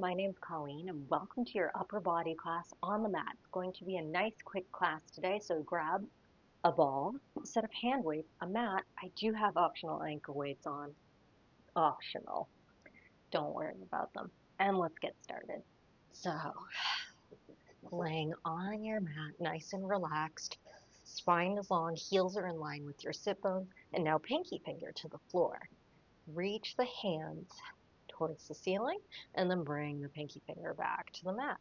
my name's Colleen and welcome to your upper body class on the mat. It's going to be a nice quick class today, so grab a ball, set of hand weights, a mat. I do have optional ankle weights on. Optional. Don't worry about them. And let's get started. So, laying on your mat, nice and relaxed. Spine is long, heels are in line with your sit bones, and now pinky finger to the floor. Reach the hands towards the ceiling and then bring the pinky finger back to the mat.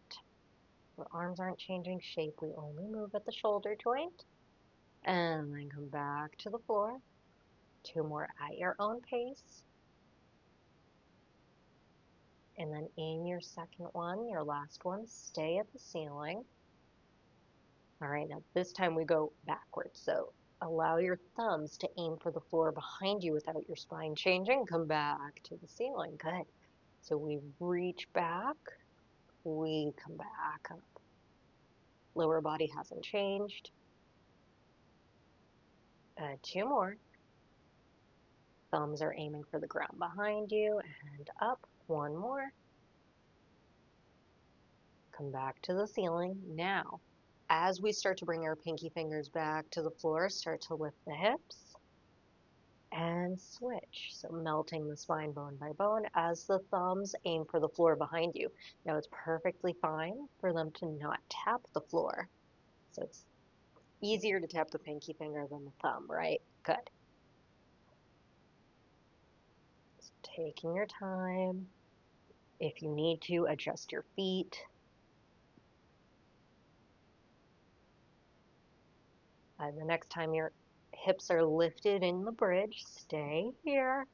The arms aren't changing shape, we only move at the shoulder joint and then come back to the floor. 2 more at your own pace. And then in your second one, your last one, stay at the ceiling. All right, now this time we go backwards. So allow your thumbs to aim for the floor behind you without your spine changing. Come back to the ceiling. Good. So we reach back, we come back up. Lower body hasn't changed. 2 more. Thumbs are aiming for the ground behind you and up. 1 more. Come back to the ceiling. Now, as we start to bring our pinky fingers back to the floor, start to lift the hips and switch. So melting the spine bone by bone as the thumbs aim for the floor behind you. Now it's perfectly fine for them to not tap the floor. So it's easier to tap the pinky finger than the thumb, right? Good. So taking your time. If you need to, adjust your feet. The next time your hips are lifted in the bridge, stay here.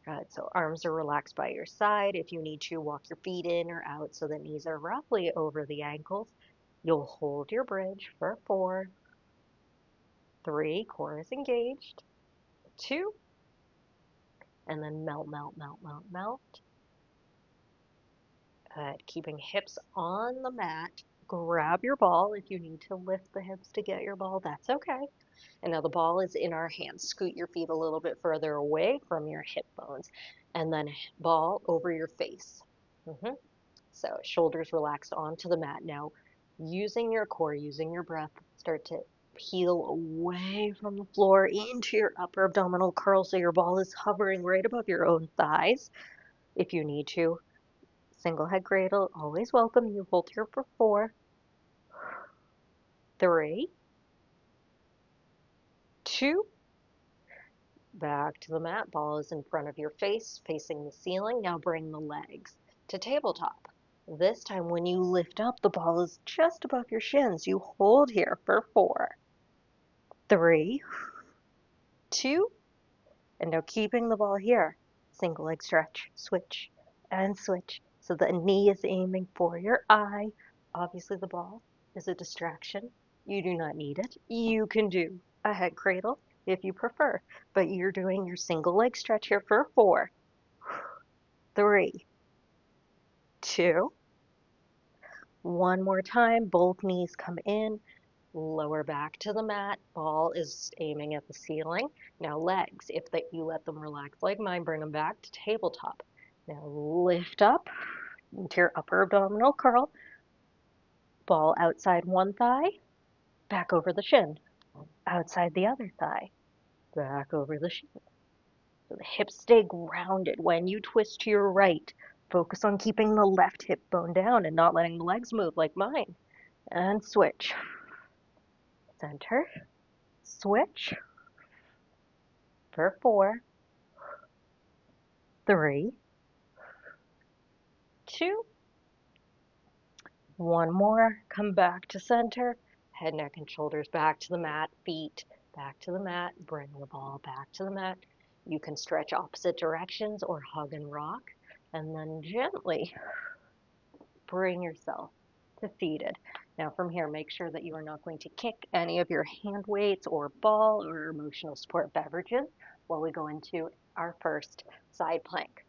Good. So arms are relaxed by your side. If you need to, walk your feet in or out so the knees are roughly over the ankles. You'll hold your bridge for 4, 3, core is engaged, 2, and then melt, melt, melt, melt, melt. Good. Keeping hips on the mat. Grab your ball. If you need to lift the hips to get your ball, that's okay. And now the ball is in our hands. Scoot your feet a little bit further away from your hip bones. And then ball over your face. So shoulders relaxed onto the mat. Now, using your core, using your breath, start to peel away from the floor into your upper abdominal curl so your ball is hovering right above your own thighs. If you need to, single head cradle, always welcome. You hold here for 4, 3, 2, back to the mat. Ball is in front of your face, facing the ceiling. Now bring the legs to tabletop. This time when you lift up, the ball is just above your shins. You hold here for 4, 3, 2, and now keeping the ball here. Single leg stretch, switch, and switch. So the knee is aiming for your eye. Obviously the ball is a distraction. You do not need it. You can do a head cradle if you prefer, but you're doing your single leg stretch here for 4, 3, 2, 1 more time. Both knees come in, lower back to the mat. Ball is aiming at the ceiling. Now legs, if you let them relax like mine, bring them back to tabletop. Now lift up into your upper abdominal curl. Ball outside one thigh, back over the shin. Outside the other thigh, back over the shin. So the hips stay grounded. When you twist to your right, focus on keeping the left hip bone down and not letting the legs move like mine. And switch. Center. Switch. For 4, 3, 2, 1 more. Come back to center. Head, neck, and shoulders back to the mat. Feet back to the mat. Bring the ball back to the mat. You can stretch opposite directions or hug and rock. And then gently bring yourself to seated. Now from here, make sure that you are not going to kick any of your hand weights or ball or emotional support beverages while we go into our first side plank.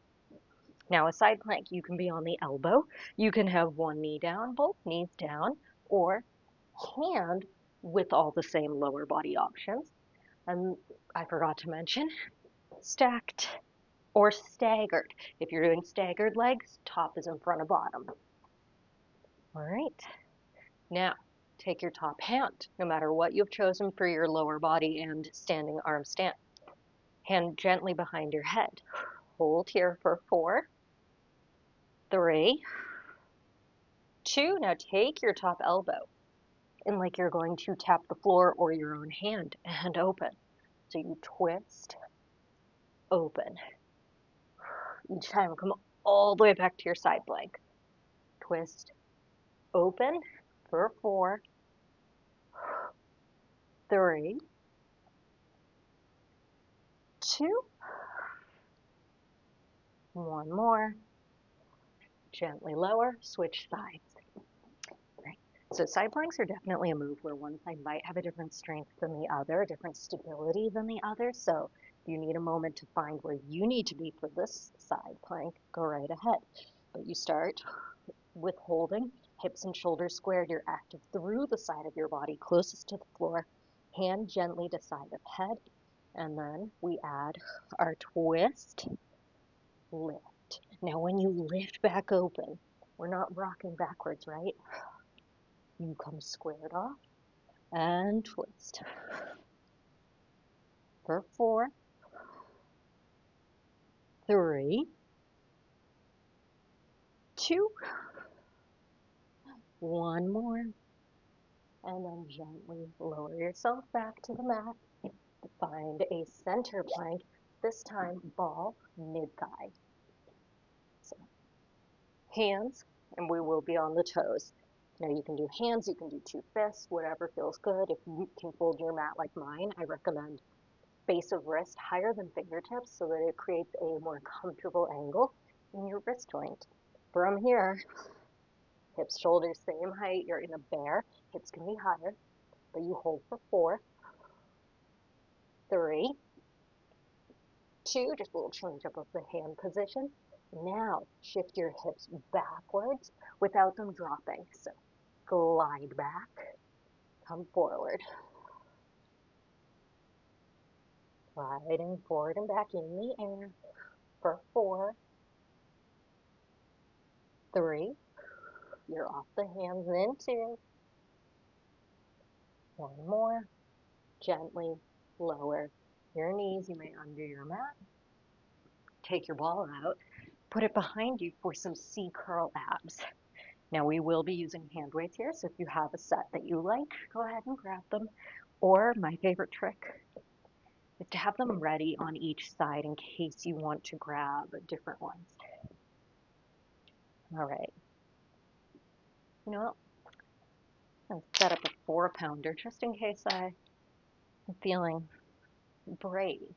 Now a side plank, you can be on the elbow, you can have one knee down, both knees down, or hand with all the same lower body options. And I forgot to mention, stacked or staggered. If you're doing staggered legs, top is in front of bottom. All right. Now, take your top hand, no matter what you've chosen for your lower body and standing arm stand. Hand gently behind your head. Hold here for 4, 3, 2. Now take your top elbow and like you're going to tap the floor or your own hand and open. So you twist, open. Each time come all the way back to your side plank. Twist, open for 4, 3, 2. One more. Gently lower, switch sides. Right. So side planks are definitely a move where one side might have a different strength than the other, a different stability than the other. So if you need a moment to find where you need to be for this side plank, go right ahead. But you start with holding hips and shoulders squared. You're active through the side of your body closest to the floor. Hand gently to side of head. And then we add our twist, lift. Now when you lift back open, we're not rocking backwards, right? You come squared off and twist. For 4, 3, 2, one more. And then gently lower yourself back to the mat. Find a center plank, this time ball mid-thigh. So hands, and we will be on the toes. Now you can do hands, you can do 2 fists, whatever feels good. If you can fold your mat like mine, I recommend base of wrist higher than fingertips so that it creates a more comfortable angle in your wrist joint. From here, hips, shoulders, same height. You're in a bear. Hips can be higher, but you hold for 4, 3, 2, just a little change up of the hand position. Now shift your hips backwards without them dropping. So glide back, come forward. Gliding forward and back in the air for 4, 3, you're off the hands in 2, 1 more, gently lower your knees. You may undo your mat, take your ball out, put it behind you for some C curl abs. Now we will be using hand weights here, so if you have a set that you like, go ahead and grab them. Or my favorite trick is to have them ready on each side in case you want to grab different ones. All right. You know what? I'm going to set up a 4-pounder just in case I'm feeling brave.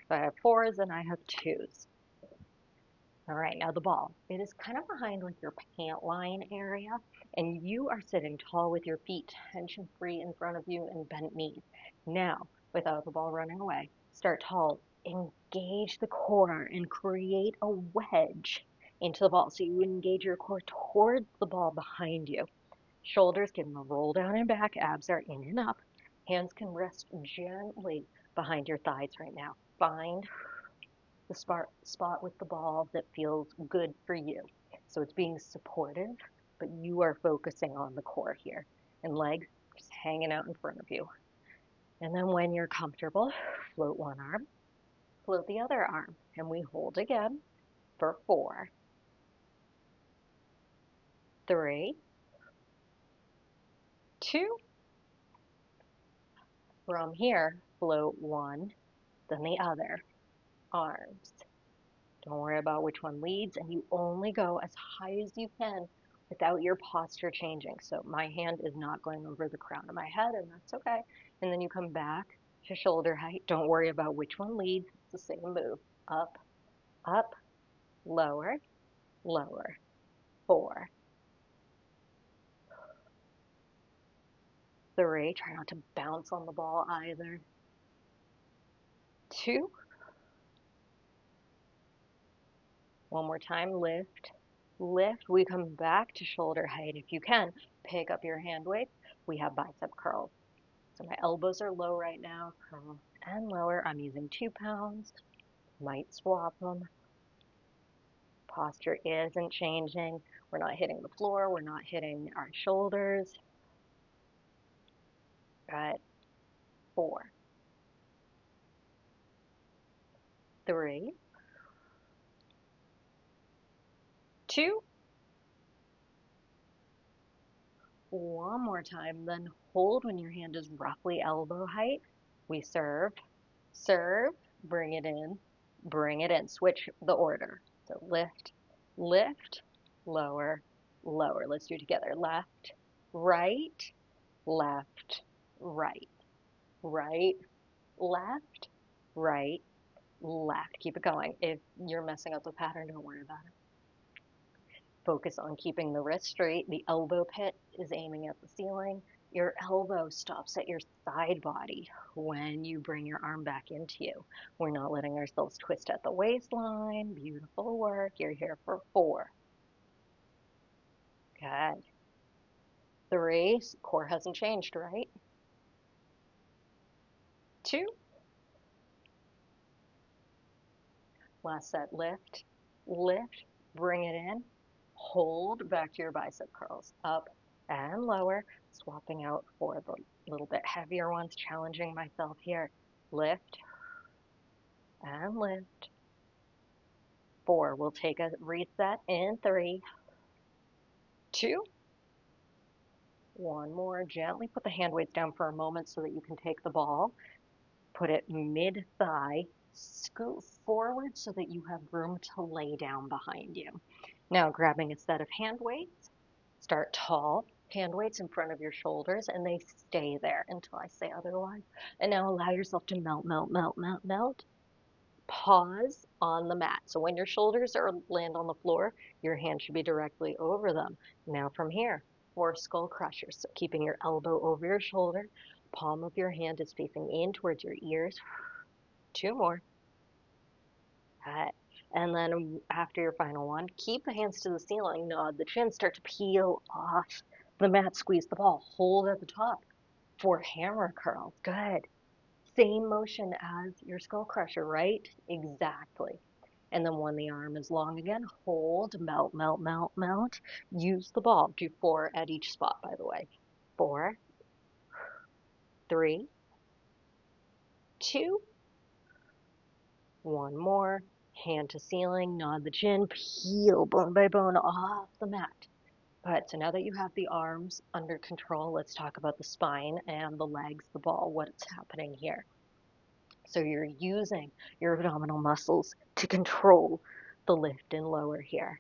So I have 4s and I have 2s. All right, now the ball. It is kind of behind like your pant line area, and you are sitting tall with your feet tension free in front of you and bent knees. Now, without the ball running away, start tall, engage the core and create a wedge into the ball. So you engage your core towards the ball behind you. Shoulders can roll down and back, abs are in and up. Hands can rest gently behind your thighs right now. Find the spot with the ball that feels good for you. So it's being supportive, but you are focusing on the core here. And legs just hanging out in front of you. And then when you're comfortable, float one arm, float the other arm. And we hold again for 4, 3, 2. From here, float one, then the other. Arms. Don't worry about which one leads, and you only go as high as you can without your posture changing. So my hand is not going over the crown of my head, and that's okay. And then you come back to shoulder height. Don't worry about which one leads. It's the same move. Up, up, lower, lower. 4, 3. Try not to bounce on the ball either. 2. One more time, lift, lift. We come back to shoulder height. If you can, pick up your hand weight. We have bicep curls. So my elbows are low right now. Curl and lower. I'm using 2 pounds. Might swap them. Posture isn't changing. We're not hitting the floor. We're not hitting our shoulders. Good. 4, 3, 2. One more time. Then hold when your hand is roughly elbow height. We serve, serve, bring it in, bring it in. Switch the order. So lift, lift, lower, lower. Let's do it together. Left, right, left, right, right, left, right, left. Keep it going. If you're messing up the pattern, don't worry about it. Focus on keeping the wrist straight. The elbow pit is aiming at the ceiling. Your elbow stops at your side body when you bring your arm back into you. We're not letting ourselves twist at the waistline. Beautiful work. You're here for 4. Good. 3. Core hasn't changed, right? 2. Last set. Lift, lift, bring it in. Hold back to your bicep curls. Up and lower. Swapping out for the little bit heavier ones. Challenging myself here. Lift and lift. 4. We'll take a reset in 3, 2. One more. Gently put the hand weights down for a moment so that you can take the ball. Put it mid-thigh. Scoot forward so that you have room to lay down behind you. Now grabbing a set of hand weights. Start tall. Hand weights in front of your shoulders, and they stay there until I say otherwise. And now allow yourself to melt, melt, melt, melt, melt. Pause on the mat. So when your shoulders land on the floor, your hand should be directly over them. Now from here, 4 skull crushers. So keeping your elbow over your shoulder, palm of your hand is facing in towards your ears. 2 more. Good. And then after your final one, keep the hands to the ceiling, nod the chin, start to peel off the mat, squeeze the ball, hold at the top. 4 hammer curls. Good. Same motion as your skull crusher, right? Exactly. And then when the arm is long again, hold, melt, melt, melt, melt. Use the ball. Do 4 at each spot, by the way. 4, 3, 2, one more. Hand to ceiling, nod the chin, peel bone by bone off the mat. Good. So now that you have the arms under control, let's talk about the spine and the legs, the ball, what's happening here. So you're using your abdominal muscles to control the lift and lower here.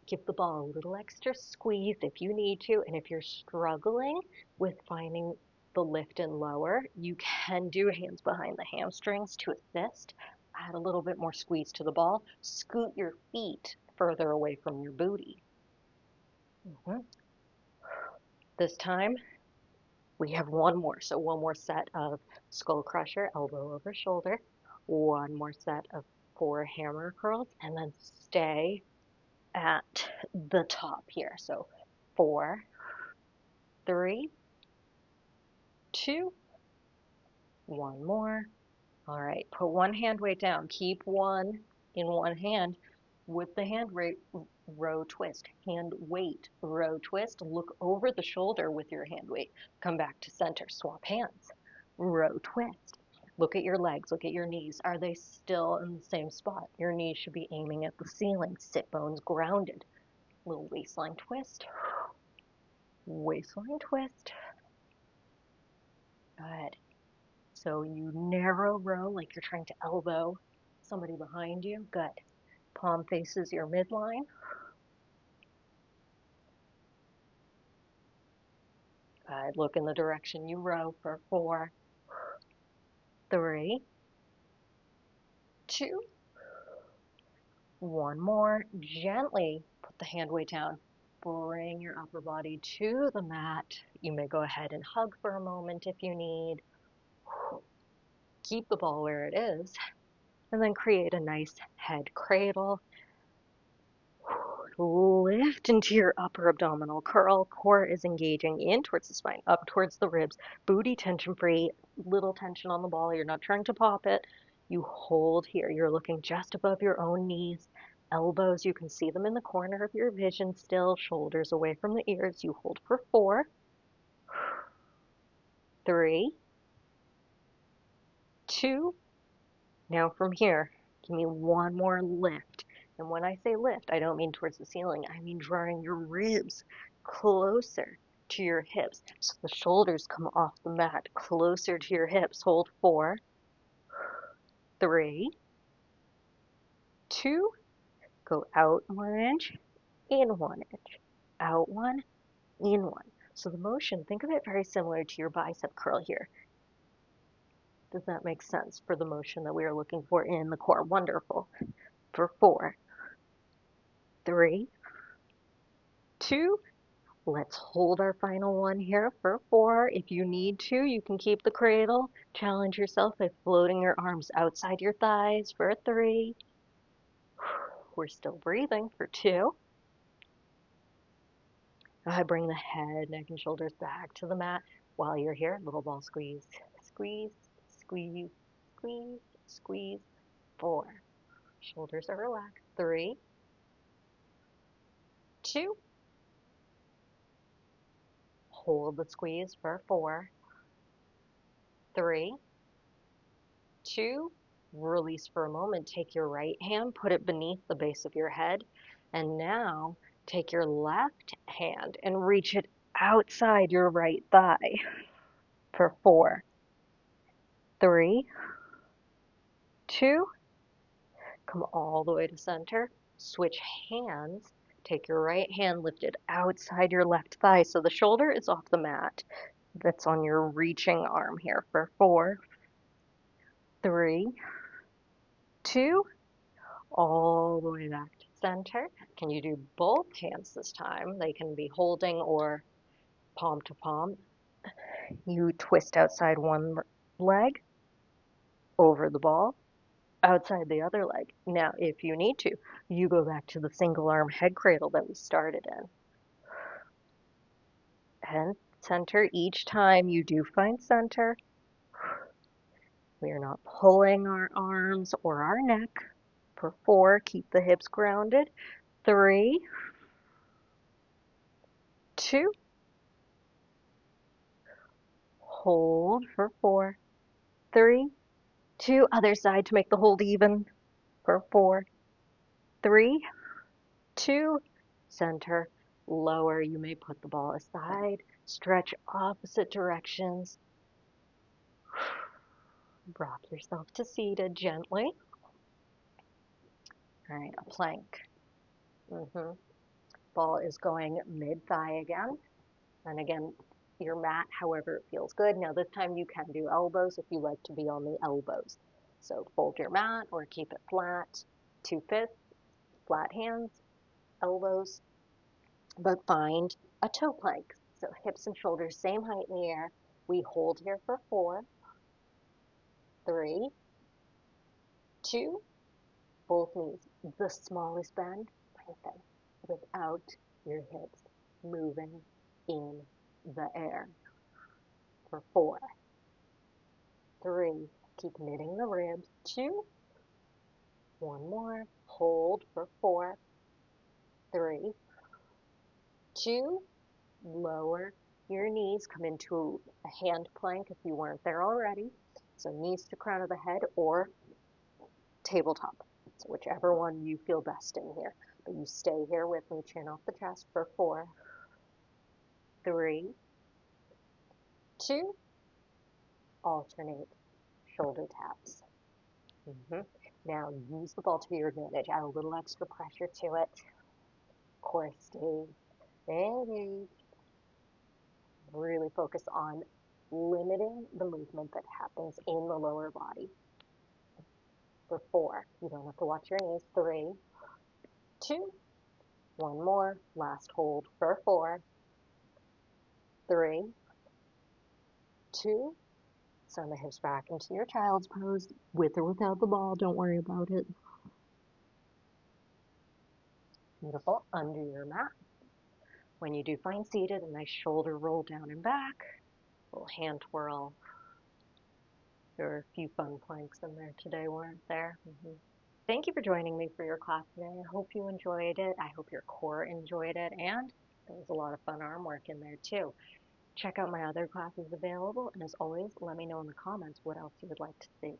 Give the ball a little extra squeeze if you need to, and if you're struggling with finding the lift and lower, you can do hands behind the hamstrings to assist. Add a little bit more squeeze to the ball. Scoot your feet further away from your booty. This time, we have one more. So one more set of skull crusher, elbow over shoulder. One more set of 4 hammer curls, and then stay at the top here. So 4, 3, 2, one more. All right, put one hand weight down. Keep one in one hand with the hand weight row twist. Hand weight row twist. Look over the shoulder with your hand weight. Come back to center. Swap hands. Row twist. Look at your legs. Look at your knees. Are they still in the same spot? Your knees should be aiming at the ceiling. Sit bones grounded. Little waistline twist. Waistline twist. Good. So you narrow row like you're trying to elbow somebody behind you. Good. Palm faces your midline. Good. Look in the direction you row for 4, 3, 2, one more. Gently put the hand weight down. Bring your upper body to the mat. You may go ahead and hug for a moment if you need. Keep the ball where it is. And then create a nice head cradle. Lift into your upper abdominal curl. Core is engaging in towards the spine, up towards the ribs. Booty tension free, little tension on the ball. You're not trying to pop it. You hold here. You're looking just above your own knees. Elbows, you can see them in the corner of your vision still. Shoulders away from the ears. You hold for 4, 3, 2. Now from here, give me one more lift. And when I say lift, I don't mean towards the ceiling. I mean drawing your ribs closer to your hips. So the shoulders come off the mat, closer to your hips. Hold 4, 3, 2. Go out 1 inch, in 1 inch. Out 1, in 1. So the motion, think of it very similar to your bicep curl here. Does that make sense for the motion that we are looking for in the core? Wonderful. For 4, 3, 2. Let's hold our final one here for 4. If you need to, you can keep the cradle. Challenge yourself by floating your arms outside your thighs for 3. We're still breathing for 2. I bring the head, neck, and shoulders back to the mat. While you're here, little ball squeeze. Squeeze, squeeze, squeeze, squeeze. 4. Shoulders are relaxed. 3, 2. Hold the squeeze for 4, 3, 2. Release for a moment. Take your right hand, put it beneath the base of your head, and now take your left hand and reach it outside your right thigh for 4, 3, 2. Come all the way to center. Switch hands. Take your right hand, lift it outside your left thigh so the shoulder is off the mat. That's on your reaching arm here for 4, 3, 2. All the way back to center. Can you do both hands this time? They can be holding or palm to palm. You twist outside one leg, over the ball, outside the other leg. Now, if you need to, you go back to the single arm head cradle that we started in. And center. Each time you do find center, we are not pulling our arms or our neck. For 4, keep the hips grounded. 3, 2. Hold for 4, 3, 2. Other side to make the hold even for 4, 3, 2. Center. Lower. You may put the ball aside. Stretch opposite directions. Rock yourself to seated gently. All right, a plank. Ball is going mid-thigh again. And again, your mat, however it feels good. Now this time you can do elbows if you like to be on the elbows. So fold your mat or keep it flat. 2/5, flat hands, elbows, but find a toe plank. So hips and shoulders, same height in the air. We hold here for 4, 3, 2, both knees. The smallest bend, lengthen without your hips moving in the air. For 4, 3, keep knitting the ribs. 2, one more, hold for 4, 3, 2, lower your knees, come into a hand plank if you weren't there already. So knees to crown of the head or tabletop. So whichever one you feel best in here. But you stay here with me, chin off the chest for 4, 3, 2, alternate shoulder taps. Now use the ball to your advantage. Add a little extra pressure to it. Core stays engaged. Really focus on limiting the movement that happens in the lower body. For 4, you don't have to watch your knees. 3, 2, one more, last hold for 4, 3, 2, send the hips back into your child's pose, with or without the ball, don't worry about it. Beautiful. Under your mat. When you do find seated, a nice shoulder roll down and back, a little hand twirl. There were a few fun planks in there today, weren't there? Thank you for joining me for your class today. I hope you enjoyed it. I hope your core enjoyed it, and there was a lot of fun arm work in there too. Check out my other classes available, and as always, let me know in the comments what else you would like to see.